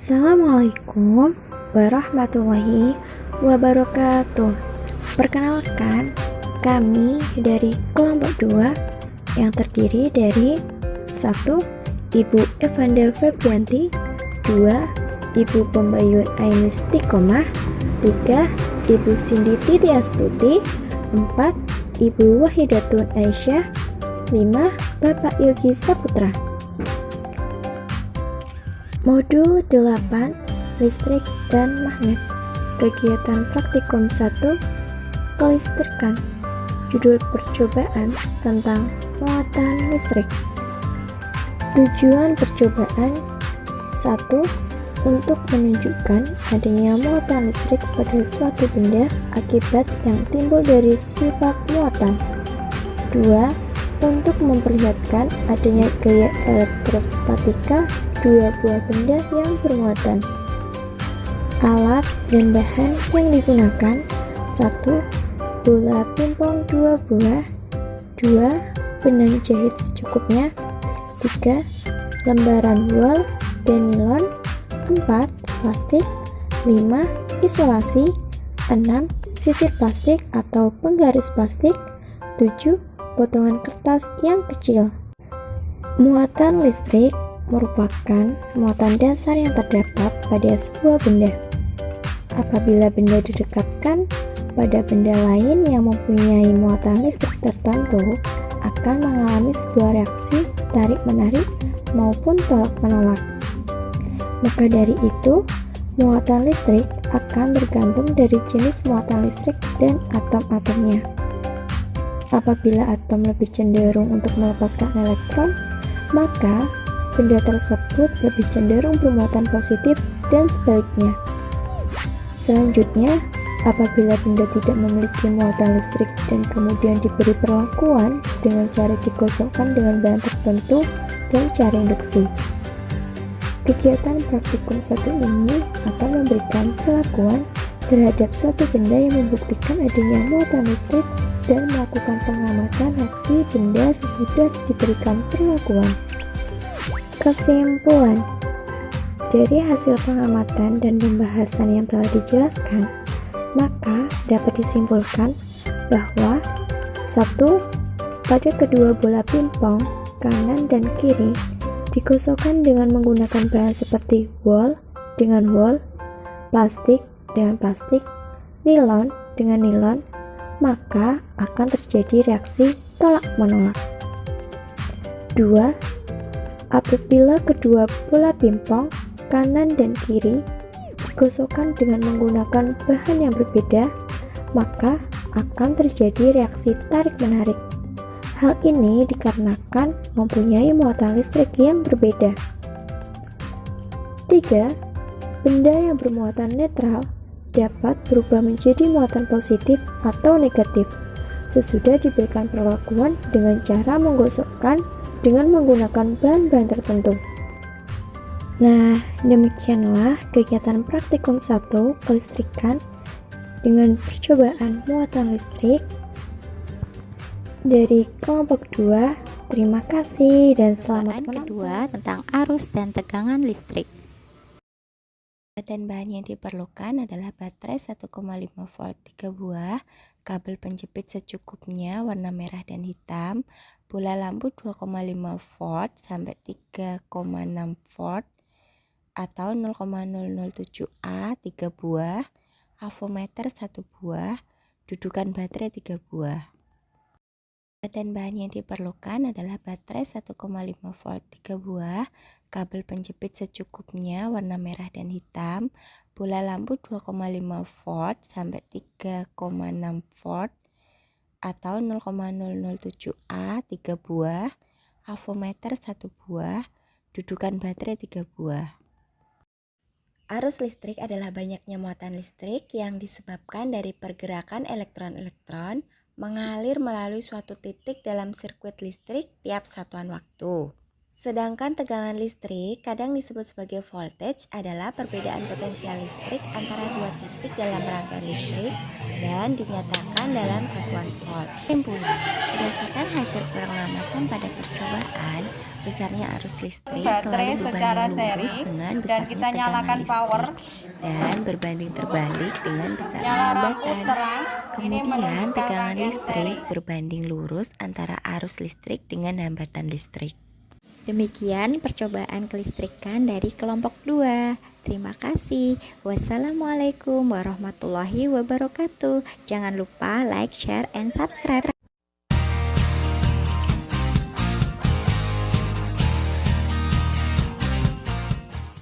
Assalamualaikum warahmatullahi wabarakatuh. Perkenalkan, kami dari kelompok 2 yang terdiri dari 1. Ibu Evanda Febrianti, 2. Ibu Pembayun Ainis Tikomah, 3. Ibu Cindy Titi Astuti, 4. Ibu Wahidatun Aisyah, 5. Bapak Yogi Saputra. Modul 8 Listrik dan Magnet. Kegiatan praktikum 1 Kelistrikan. Judul percobaan tentang muatan listrik. Tujuan percobaan 1. Untuk menunjukkan adanya muatan listrik pada suatu benda akibat yang timbul dari sifat muatan. 2. Untuk memperlihatkan adanya gaya elektrostatika dua buah benda yang bermuatan. Alat dan bahan yang digunakan 1. Bola pingpong 2 buah, 2. Benang jahit secukupnya, 3. Lembaran wol dan nilon, 4. Plastik, 5. Isolasi, 6. Sisir plastik atau penggaris plastik, 7. Potongan kertas yang kecil. Muatan listrik merupakan muatan dasar yang terdapat pada sebuah benda. Apabila benda didekatkan pada benda lain yang mempunyai muatan listrik tertentu, akan mengalami sebuah reaksi tarik-menarik maupun tolak-menolak. Maka dari itu, muatan listrik akan bergantung dari jenis muatan listrik dan atom-atomnya. Apabila atom lebih cenderung untuk melepaskan elektron, maka benda tersebut lebih cenderung bermuatan positif dan sebaliknya. Selanjutnya, apabila benda tidak memiliki muatan listrik dan kemudian diberi perlakuan dengan cara digosokkan dengan bahan tertentu dan cara induksi. Kegiatan praktikum 1 ini akan memberikan perlakuan terhadap suatu benda yang membuktikan adanya muatan listrik dan melakukan pengamatan reaksi benda sesudah diberikan perlakuan. Kesimpulan dari hasil pengamatan dan pembahasan yang telah dijelaskan, maka dapat disimpulkan bahwa 1. Pada kedua bola pingpong kanan dan kiri digosokkan dengan menggunakan bahan seperti wol dengan wol, plastik dengan plastik, nilon dengan nilon, maka akan terjadi reaksi tolak-menolak. 2. Apabila kedua bola pingpong kanan dan kiri digosokkan dengan menggunakan bahan yang berbeda, maka akan terjadi reaksi tarik-menarik. Hal ini dikarenakan mempunyai muatan listrik yang berbeda. 3. Benda yang bermuatan netral dapat berubah menjadi muatan positif atau negatif sesudah diberikan perlakuan dengan cara menggosokkan dengan menggunakan bahan-bahan tertentu. Nah, demikianlah kegiatan praktikum 1 kelistrikan dengan percobaan muatan listrik dari kelompok 2. Terima kasih dan selamat menonton. Kedua tentang arus dan tegangan listrik. Dan bahan yang diperlukan adalah baterai 1,5 volt 3 buah, kabel penjepit secukupnya warna merah dan hitam, bola lampu 2,5 volt sampai 3,6 volt atau 0,007 A 3 buah, avometer 1 buah, dudukan baterai 3 buah. Dan bahan yang diperlukan adalah baterai 1,5 volt 3 buah, kabel penjepit secukupnya warna merah dan hitam, bola lampu 2,5 volt sampai 3,6 volt atau 0,007 A 3 buah, avometer 1 buah, dudukan baterai 3 buah. Arus listrik adalah banyaknya muatan listrik yang disebabkan dari pergerakan elektron-elektron mengalir melalui suatu titik dalam sirkuit listrik tiap satuan waktu. Sedangkan tegangan listrik, kadang disebut sebagai voltage, adalah perbedaan potensial listrik antara dua titik dalam rangkaian listrik dan dinyatakan dalam satuan volt. Kesimpulan, berdasarkan hasil pengamatan pada percobaan, besarnya arus listrik selalu berbanding lurus dengan besarnya tegangan listrik dan berbanding terbalik dengan besarnya hambatan. Kemudian tegangan listrik berbanding lurus antara arus listrik dengan hambatan listrik. Demikian percobaan kelistrikan dari kelompok 2. Terima kasih. Wassalamualaikum warahmatullahi wabarakatuh. Jangan lupa like, share, and subscribe.